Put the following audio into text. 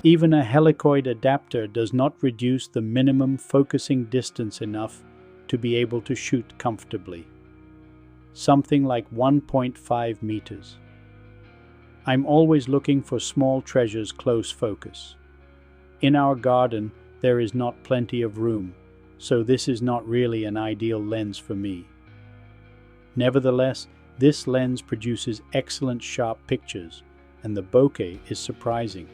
Even a helicoid adapter does not reduce the minimum focusing distance enough to be able to shoot comfortably. Something like 1.5 meters. I'm always looking for small treasures close focus. In our garden, there is not plenty of room, so this is not really an ideal lens for me. Nevertheless, this lens produces excellent sharp pictures, and the bokeh is surprising.